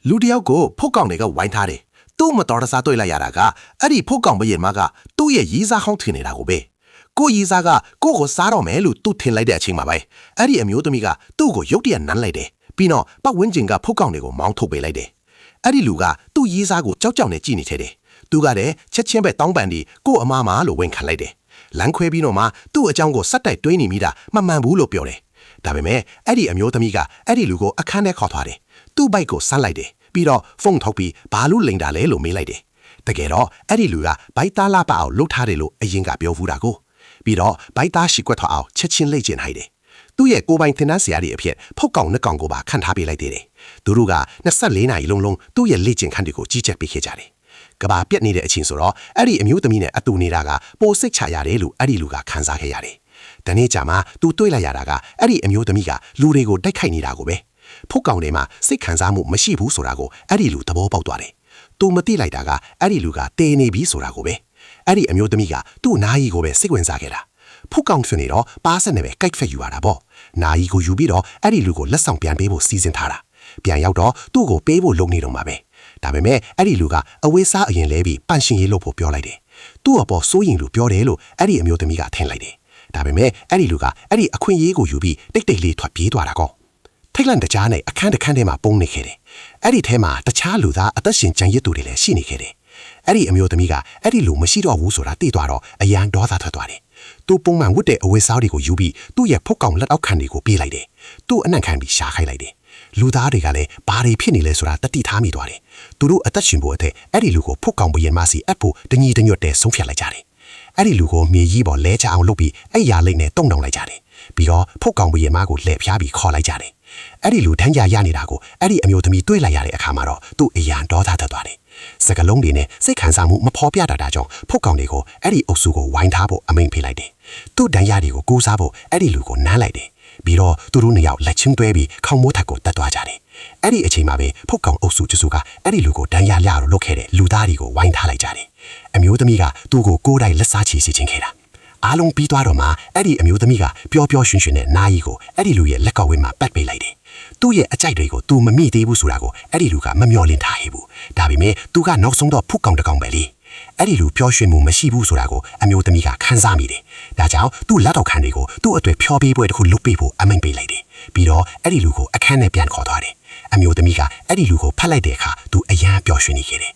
လူတယောက်ကိုဖုတ်ကောင်တွေကဝိုင်းထားတယ်သူ့မတော်တဆတွေ့လိုက်ရတာကအဲ့ဒီဖုတ်ကောင်ဘရင်မကသူ့ရဲ့ရီးစားဟောင်းထင်နေတာကိုပဲကိုရီးစားကကိုကိုစားတော့မယ်လို့သူ့ထင်လိုက်တဲ့အချိန်မှာပဲအဲ့ဒီအမျိုးသမီးကသူ့ကိုရုတ်တရက်နမ်းလိုက်တယ်ပြီးတော့ပတ်ဝန်းကျင်ကဖုတ်ကောင်တွေကိုမောင်းထုတ်ပေးလိုက်တယ်အဲ့ဒီလူကသူ့ရီးစားကိုကြောက်ကြောက်နဲ့ကြည့်နေတယ်သူကလည်းချက်ချင်းပဲတောင်းပန်ပြီးကို့အမားမလို့ဝန်ခံလိုက်တယ်လမ်းခွဲပြီးတော့မှသူ့အကြောင်းကိုစက်တိုက်တွေးနေမိတာမမှန်ဘူးလို့ပြောတယ်ဒါပေမဲ့အဲ့ဒီအမျိုးသမီးကအဲ့ဒီလူကိုအခန်းထဲခေါ်သွားတယ်သူ့ဘိုက်ကိုဆန်းလိုက်တယ်ပြီးတော့ဖုန်းထုတ်ပြီးဘာလို့လိန်တာလဲလို့မေးလိုက်တယ်တကယ်တော့အဲ့ဒီလူကဘိုက်သားလာပအောင်လှုပ်ထားတယ်လို့အရင်ကပြောဘူးတာကိုပြီးတော့ဘိုက်သားရှိကွက်ထွက်အောင်ချက်ချင်းလိတ်ကျင်လိုက်တယ်သူ့ရဲ့ကိုပိုင်သင်တန်းဆရာကြီးအဖြစ်ဖုတ်ကောင်နှစ်ကောင်ကိုပါခန့်ထားပေးလိုက်တယ်သူတို့က24နာရီလုံးသူ့ရဲ့လေ့ကျင့်ခန်းတွေကိုကြီးကြပ်ပေးခဲ့ကြတယ်ကဘာပြက်နေတဲ့အချိန်ဆိုတော့အဲ့ဒီအမျိုးသမီးနဲ့အတူနေတာကပိုစိတ်ချရတယ်လို့အဲ့ဒီလူကခံစားခဲ့ရတယ်။ဒီနေ့ကျမှသူတွေ့လိုက်ရတာကအဲ့ဒီအမျိုးသမီးကလူတွေကိုတိုက်ခိုက်နေတာကိုပဲဖုတ်ကောင်တွေမှာစိတ်ခံစားမှုမရှိဘူးဆိုတာကိုအဲ့ဒီလူသဘောပေါက်သွားတယ်။သူမသိလိုက်တာကအဲ့ဒီလူကတေနေပြီဆိုတာကိုပဲအဲ့ဒီအမျိုးသမီးကသူ့နာယီကိုပဲစိတ်ဝင်စားခဲ့တာ။ဖုတ်ကောင်ဆိုနေတော့ပါးစက်နဲ့ပဲကြိုက်ဖက်ယူရတာပေါ့။နာယီကိုယူပြီးတော့အဲ့ဒီလူကိုလက်ဆောင်ပြန်ပေးဖို့စီစဉ်ထားတာ။ပြန်ရောက်တော့သူ့ကိုပေးဖို့လုပ်နေတော့မှာပဲ။ဒါပေမဲ့အဲ့ဒီလူကအဝေးစားအရင်လဲပြီးပန့်ရှင်ရေးလုပ်ဖို့ပြောလိုက်တယ်။သူ့အပေါ်စိုးရင်လူပြောတယ်လို့အဲ့ဒီအမျိုးသမီးကထင်လိုက်တယ်။ဒါပေမဲ့အဲ့ဒီလူကအဲ့ဒီအခွင့်အရေးကိုယူပြီးတိတ်တိတ်လေးထွက်ပြေးသွားတာကော။ထိတ်လန့်တကြားနဲ့အခန်းတစ်ခန်းထဲမှာပုံနေခဲ့တယ်။အဲ့ဒီထဲမှာတခြားလူသားအသက်ရှင်ကြံရစ်သူတွေလည်းရှိနေခဲ့တယ်။အဲ့ဒီအမျိုးသမီးကအဲ့ဒီလူမရှိတော့ဘူးဆိုတာသိသွားတော့အယံဒေါသထွက်သွားတယ်။သူပုံမှန်ဝတ်တဲ့အဝေးစားတွေကိုယူပြီးသူ့ရဲ့ဖုတ်ကောင်လက်အောက်ခံတွေကိုပြေးလိုက်တယ်။သူ့အနှံ့ခံပြီးရှာခိုင်းလိုက်တယ်။လူသားတွေကလည်းဘာတွေဖြစ်နေလဲဆိုတာတတိထားမိသွားတယ်။သူတို့အသက်ရှင်ဖို့အထက်အဲ့ဒီလူကိုဖုတ်ကောင်ဘရင်မစီအပ်ဖို့တညီတညွတ်တဲ့ဆုံးဖြတ်လိုက်ကြတယ်။အဲ့ဒီလူကိုမြေကြီးပေါ်လဲချအောင်လုပ်ပြီးအဲ့ရာလိတ်နဲ့တုံတောင်လိုက်ကြတယ်။ပြီးတော့ဖုတ်ကောင်ဘရင်မကိုလှည့်ဖျားပြီးခေါ်လိုက်ကြတယ်။အဲ့ဒီလူထမ်းကြရနေတာကိုအဲ့ဒီအမျိုးသမီးတွေ့လိုက်ရတဲ့အခါမှာတော့သူ့အယံဒေါသထွက်သွားတယ်။စကလုံးတွေနဲ့စိတ်ခံစားမှုမဖော်ပြတာကြောင့်ဖုတ်ကောင်တွေကိုအဲ့ဒီအုပ်စုကိုဝိုင်းထားဖို့အမိန့်ပေးလိုက်တယ်။သူ့ဒဏ်ရာတွေကိုကူးစားဖို့အဲ့ဒီလူကိုနမ်းလိုက်တယ်။ပြီးတော့သူတို့နှစ်ယောက်လက်ချင်းတွဲပြီးခေါင်းမိုးထက်ကိုတက်သွားကြတယ်။အဲ့ဒီအချိန်မှာပဲဖုတ်ကောင်အုပ်စုကျစုကအဲ့ဒီလူကိုဒဏ်ရာရတော့လုတ်ခဲ့တဲ့လူသားတွေကိုဝိုင်းထားလိုက်ကြတယ်။အမျိုးသမီးကသူ့ကိုကိုယ်တိုင်လက်စားချေစီခြင်းခဲ့တာ။အားလုံးပြီးသွားတော့မှအဲ့ဒီအမျိုးသမီးကပျော်ပျော်ရွှင်ရွှင်နဲ့နာယီကိုအဲ့ဒီလူရဲ့လက်ကောက်ဝင်းမှာပတ်ပေးလိုက်တယ်။သူ့ရဲ့အကြိုက်တွေကိုသူမမိသေးဘူးဆိုတာကိုအဲ့ဒီလူကမမျှော်လင့်ထားခဲ့ဘူး။ဒါပေမဲ့သူကနောက်ဆုံးတော့ဖုတ်ကောင်တစ်ကောင်ပဲလေ။အဲ့ဒီလူပျော်ရွှင်မှုမရှိဘူးဆိုတာကိုအမျိုးသမီးကခံစားမိတယ်။ဒါကြောင့်သူ့လက်တော်ခံတွေကိုသူ့အတွက်ဖျော်ပေးပွဲတစ်ခုလုပ်ပေးဖို့အမိန့်ပေးလိုက်တယ်။ပြီးတော့အဲ့ဒီလူကိုအခန်းထဲပြန်ခေါ်သွားတယ်။အမျိုးသမီးကအဲ့ဒီလူကိုဖတ်လိုက်တဲ့အခါသူအယံပျော်ရွှင်နေခဲ့တယ်